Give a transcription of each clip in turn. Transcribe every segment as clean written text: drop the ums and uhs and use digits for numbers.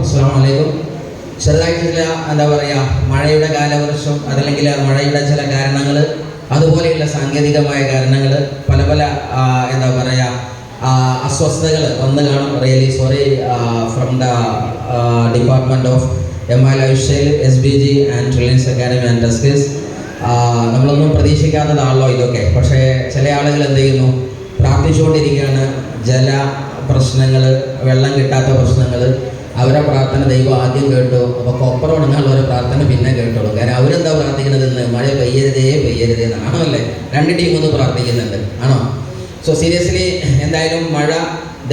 അസ്സലാമു അലൈക്കും. ചെറുതായിട്ടുള്ള എന്താ പറയുക, മഴയുടെ കാലവർഷം, അതല്ലെങ്കിൽ മഴയുടെ ചില കാരണങ്ങൾ, അതുപോലെയുള്ള സാങ്കേതികമായ കാരണങ്ങൾ, പല പല എന്താ പറയുക അസ്വസ്ഥതകൾ വന്ന് കാണും. Really sorry from the department of lifestyle, SBG and children's academy and Tuskers. നമ്മളൊന്നും പ്രതീക്ഷിക്കാത്തതാണല്ലോ ഇതൊക്കെ. പക്ഷേ ചില ആളുകൾ എന്ത് ചെയ്യുന്നു, പ്രാർത്ഥിച്ചുകൊണ്ടിരിക്കുകയാണ്. ജല പ്രശ്നങ്ങൾ, വെള്ളം കിട്ടാത്ത പ്രശ്നങ്ങൾ, അവരെ പ്രാർത്ഥന ദൈവം ആദ്യം കേട്ടു. അപ്പോൾ കൊപ്പറ ഉണങ്ങാനുള്ള പ്രാർത്ഥന പിന്നെ കേട്ടോളൂ. കാരണം അവരെന്താ പ്രാർത്ഥിക്കുന്നതെന്ന്, മഴ പെയ്യരുതേ പെയ്യരുതേ എന്നാണോ അല്ലേ? രണ്ട് ടീമൊന്ന് പ്രാർത്ഥിക്കുന്നുണ്ട്, ആണോ? സോ സീരിയസ്ലി എന്തായാലും മഴ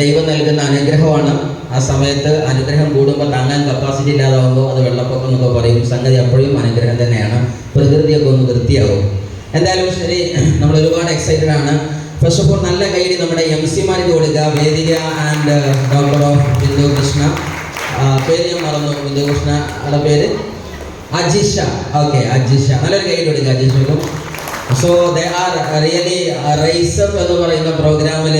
ദൈവം നൽകുന്ന അനുഗ്രഹമാണ്. ആ സമയത്ത് അനുഗ്രഹം കൂടുമ്പോൾ താങ്ങാൻ കപ്പാസിറ്റി ഇല്ലാതാവുമ്പോൾ അത് വെള്ളപ്പൊക്കം എന്നൊക്കെ പറയും. സംഗതി അപ്പോഴും അനുഗ്രഹം തന്നെയാണ്. പ്രകൃതിയൊക്കെ ഒന്ന് വൃത്തിയാവും. എന്തായാലും ശരി, നമ്മൾ ഒരുപാട് എക്സൈറ്റഡ് ആണ്. ഫസ്റ്റ് ഓഫ് ഓൾ നല്ല കൈഡി നമ്മുടെ MC-മാർക്ക് കൊടുക്കുക. വേദിക and doctor of Bindu Krishna, പേര് ഞാൻ മറന്നു, ബിന്ദു കൃഷ്ണ ആളുടെ പേര് അജിഷ. ഓക്കെ, അജിഷ, നല്ലൊരു കൈഡി കൊടുക്കുക അജിഷക്കും. So they are really rise up എന്ന് പറയുന്ന പ്രോഗ്രാമിൽ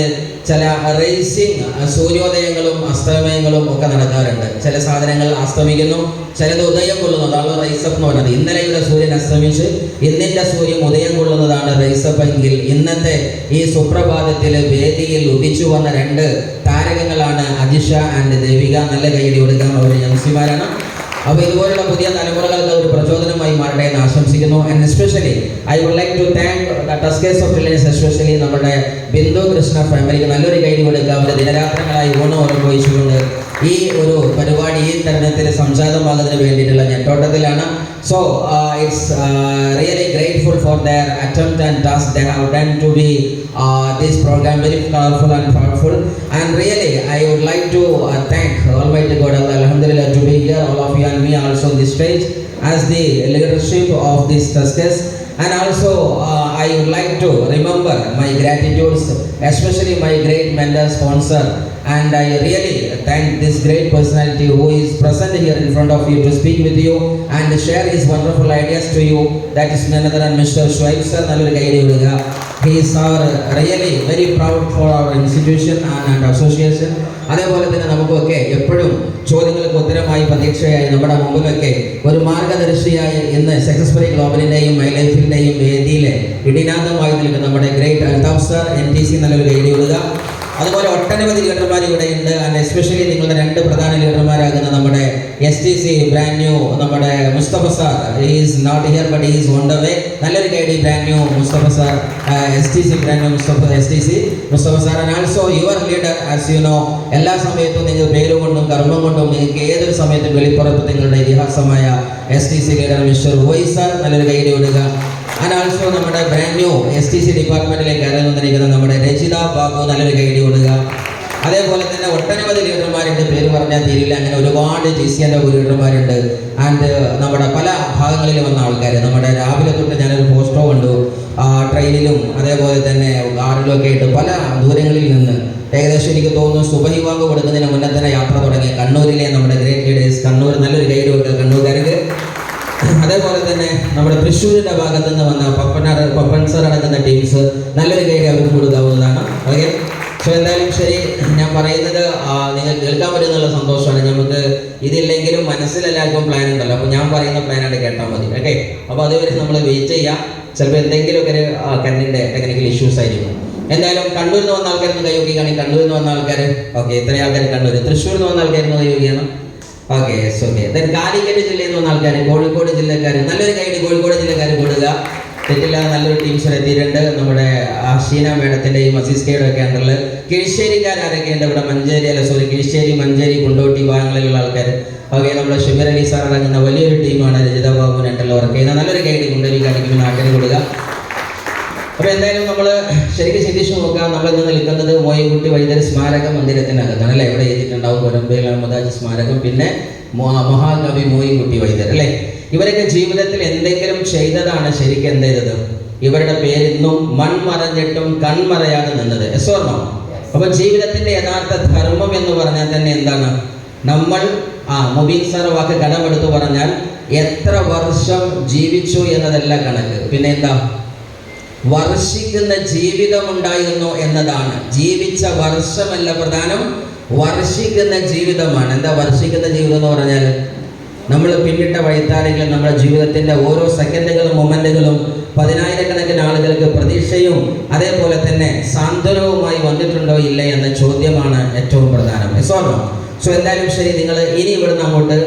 ചില റേസിംഗ് സൂര്യോദയങ്ങളും അസ്തമയങ്ങളും ഒക്കെ നടക്കാറുണ്ട്. ചില സാധനങ്ങൾ അസ്തമിക്കുന്നു, ചിലത് ഉദയം കൊള്ളുന്നത്, അതാണ് റൈസപ്പ് എന്ന് പറയുന്നത്. ഇന്നലെയുടെ സൂര്യൻ അസ്തമിച്ച് ഇന്നിൻ്റെ സൂര്യൻ ഉദയം കൊള്ളുന്നതാണ് റൈസപ്പ് എങ്കിൽ, ഇന്നത്തെ ഈ സുപ്രഭാതത്തിൽ വേദിയിൽ ഉദിച്ചു വന്ന രണ്ട് താരകങ്ങളാണ് അജിഷ ആൻഡ് ദേവിക. നല്ല കൈയ്യടി കൊടുക്കാൻ അവർ MC-മാരാണ്. അപ്പോൾ ഇതുപോലുള്ള പുതിയ തലമുറകൾക്ക് ഒരു പ്രചോദനമായി മാറട്ടെ എന്ന് ആശംസിക്കുന്നു. And especially I would like to thank the Tuskers of children's, especially നമ്മുടെ ബിന്ദു കൃഷ്ണ ഫാമിലിക്ക് നല്ലൊരു കൈഡി കൊടുക്കുക. അവർ ദിനരാത്രങ്ങളായി ഊണം ഉറപ്പുവഹിച്ചുകൊണ്ട് ഈ ഒരു പരിപാടി ഈ തരുണത്തിൽ സംജാതമാകുന്നതിന് വേണ്ടിയിട്ടുള്ള ഞെട്ടോട്ടത്തിലാണ്. So it's really grateful for their attempt and task they have done to be this program very powerful and powerful. And really I would like to thank Almighty God, Alhamdulillah, to be here, all of you and me also on this stage as the leadership of this Tuskers. And also I would like to remember my gratitudes, especially my great mentor sponsor. And I really thank this great personality who is present here in front of you to speak with you and share his wonderful ideas to you. That is none other than Mr. Shoaib sir. Nallur guide uduga. He is our really very proud for our institution and association. അതേപോലെ തന്നെ നമുക്കൊക്കെ എപ്പോഴും ചോദ്യങ്ങൾക്ക് ഉത്തരമായി പ്രതീക്ഷയായി നമ്മുടെ മുമ്പിലൊക്കെ ഒരു മാർഗദർശിയായി ഇന്ന് successfully ഗ്ലോബലിൻ്റെയും my ലൈഫിൻ്റെയും വേദിയിലെ ഇടിനാഥമായി നിൽക്കുന്ന നമ്മുടെ ഗ്രേറ്റ് അൽതാഫ് സർ NTC. നല്ലൊരു ഗൈഡ് കൊടുക്കുക. അതുപോലെ ഒട്ടനവധി ലീഡർമാർ ഇവിടെയുണ്ട്. ആൻഡ് എസ്പെഷ്യലി നിങ്ങളുടെ രണ്ട് പ്രധാന ലീഡർമാരാകുന്ന നമ്മുടെ STC ബ്രാൻഡ് ന്യൂ നമ്മുടെ Mustafa sir. Is not here but is on the way. നല്ലൊരു guide brand new Mustafa sir, STC brand new Mustafa sir. And also your leader as you know, എല്ലാ സമയത്തും നിങ്ങൾ പേരുകൊണ്ടും കർമ്മം കൊണ്ടും നിങ്ങൾക്ക് ഏതൊരു സമയത്തും വെളിപ്പുറത്ത് നിങ്ങളുടെ ഇതിഹാസമായ STC ലീഡർ മിസ്റ്റർ വൈസ് സാർ. നല്ലൊരു ഗൈഡ് കൊടുക്കുക. ആൻഡ് ആൾസോ നമ്മുടെ ബ്രാൻഡ് ന്യൂ STC ഡിപ്പാർട്ട്മെന്റിലേക്ക് ഇറങ്ങുന്നിരിക്കുന്ന നമ്മുടെ രചിത ബാബു. നല്ലൊരു ഗൈഡ് കൊടുക്കുക. അതേപോലെ തന്നെ ഒട്ടനവധി ലീഡർമാരുണ്ട്, പേര് പറഞ്ഞാൽ തീരില്ല. അങ്ങനെ ഒരുപാട് GCൻ്റെ ലീഡർമാരുണ്ട്. ആൻഡ് നമ്മുടെ പല ഭാഗങ്ങളിൽ വന്ന ആൾക്കാർ, നമ്മുടെ രാവിലെ തൊട്ട് ഞാനൊരു പോസ്റ്റോ കണ്ടു, ട്രെയിനിലും അതേപോലെ തന്നെ കാറിലും ഒക്കെ ആയിട്ട് പല ദൂരങ്ങളിൽ നിന്ന്, ഏകദേശം എനിക്ക് തോന്നുന്നു സുബഹി വാങ്ക് കൊടുക്കുന്നതിന് മുന്നേ തന്നെ യാത്ര തുടങ്ങിയ കണ്ണൂരിലെ നമ്മുടെ ഗ്രേറ്റ് ലീഡേഴ്സ്. കണ്ണൂർ നല്ലൊരു ഗൈഡ് കൊടുക്കുക കണ്ണൂർക്കാർക്ക്. അതേപോലെ തന്നെ നമ്മുടെ തൃശ്ശൂരിൻ്റെ ഭാഗത്ത് നിന്ന് വന്ന പപ്പൻ സർ അടങ്ങുന്ന ടീംസ്. നല്ലൊരു ഗൈഡ് അവർക്ക് കൊടുക്കാവുന്നതാണ്. ഓക്കെ, സോ എന്തായാലും ശരി, ഞാൻ പറയുന്നത് നിങ്ങൾ കേൾക്കാൻ പറ്റുന്നുള്ള സന്തോഷമാണ്. നമുക്ക് ഇതില്ലെങ്കിലും മനസ്സിലെല്ലാവർക്കും പ്ലാൻ ഉണ്ടല്ലോ. അപ്പോൾ ഞാൻ പറയുന്ന പ്ലാനായിട്ട് കേട്ടാൽ മതി. ഓക്കെ, അപ്പോൾ അതുവരെ നമ്മൾ വെയിറ്റ് ചെയ്യാം. ചിലപ്പോൾ എന്തെങ്കിലുമൊക്കെ ഒരു കണ്ണിൻ്റെ ടെക്നിക്കൽ ഇഷ്യൂസ് ആയിരിക്കും. എന്തായാലും കണ്ണൂരിൽ നിന്ന് വന്ന ആൾക്കാരൊന്ന് കൈയോഗിക്കുകയാണെങ്കിൽ, കണ്ണൂരിൽ നിന്ന് വന്ന ആൾക്കാർ, ഓക്കെ, ഇത്രയും ആൾക്കാർ കണ്ണൂർ. തൃശ്ശൂരിൽ നിന്ന് വന്ന ആൾക്കാരൊന്ന് കൈയോഗിക്കണം. Okay, yes, okay. Then Calicut ജില്ലയിൽ നിന്ന് വന്ന ആൾക്കാർ, കോഴിക്കോട് ജില്ലക്കാർ. നല്ലൊരു ഗൈഡ് കോഴിക്കോട് ജില്ലക്കാർ കൊടുക്കുക. തെറ്റില്ലാതെ നല്ലൊരു ടീംസ് എത്തിയിട്ടുണ്ട്. നമ്മുടെ ഷീന മേഡത്തിൻ്റെയും അസീസ്കയുടെ ഒക്കെ അണ്ടറിൽ. കിഴിശ്ശേരിക്കാരൊക്കെ ഉണ്ട് ഇവിടെ, കിഴിശ്ശേരി, മഞ്ചേരി, കൊണ്ടോട്ടി ഭാഗങ്ങളിലുള്ള ആൾക്കാർ. ഓക്കെ, നമ്മുടെ ഷിബിർ അലി സാർ അടങ്ങുന്ന വലിയൊരു ടീമാണ്. രജിത ബാബു രണ്ടല്ലോ വർക്ക് ചെയ്യുന്ന നല്ലൊരു ഗൈഡ് കുണ്ടലിക്കാരിക്കും നാട്ടിൽ കൊടുക്കുക. അപ്പോൾ എന്തായാലും നമ്മൾ ശരിക്കും ചിന്തിച്ചു നോക്കാം, നമ്മളിന്ന് നിൽക്കുന്നത് മോയിൻകുട്ടി വൈദ്യർ സ്മാരക മന്ദിരത്തിനകത്താണ് അല്ലേ? ഇവിടെ എഴുതിയിട്ടുണ്ടാവും കൊരമ്പയിൽ അഹമ്മദാജി സ്മാരകം, പിന്നെ മഹാകവി മോയിൻകുട്ടി വൈദ്യർ അല്ലേ? ഇവരൊക്കെ ജീവിതത്തിൽ എന്തെങ്കിലും ചെയ്തതാണ് ശരിക്കും എന്ത് ചെയ്തത്? ഇവരുടെ പേരിന്നും മൺമറഞ്ഞിട്ടും കൺമറയാതെ നിന്നത്. യസ്വർണോ? അപ്പൊ ജീവിതത്തിന്റെ യഥാർത്ഥ ധർമ്മം എന്ന് പറഞ്ഞാൽ തന്നെ എന്താണ്? നമ്മൾ മുബീൻ സാർ വാക്ക് കടമെടുത്ത് പറഞ്ഞാൽ എത്ര വർഷം ജീവിച്ചു എന്നതല്ല കണക്ക്, പിന്നെ എന്താ, വർഷിക്കുന്ന ജീവിതമുണ്ടായിരുന്നു എന്നതാണ്. ജീവിച്ച വർഷമല്ല പ്രധാനം, വർഷിക്കുന്ന ജീവിതമാണ്. എന്താ വർഷിക്കുന്ന ജീവിതം എന്ന് പറഞ്ഞാൽ, നമ്മൾ പിന്നിട്ട വഴിത്താരകൾ നമ്മുടെ ജീവിതത്തിൻ്റെ ഓരോ സെക്കൻഡുകളും മൊമെന്റുകളും പതിനായിരക്കണക്കിന് ആളുകൾക്ക് പ്രതീക്ഷയും അതേപോലെ തന്നെ സാന്ത്വനവുമായി വന്നിട്ടുണ്ടോ ഇല്ല എന്ന ചോദ്യമാണ് ഏറ്റവും പ്രധാനം. സോ എന്തായാലും ശരി, നിങ്ങൾ ഇനി ഇവിടുന്ന് അങ്ങോട്ട്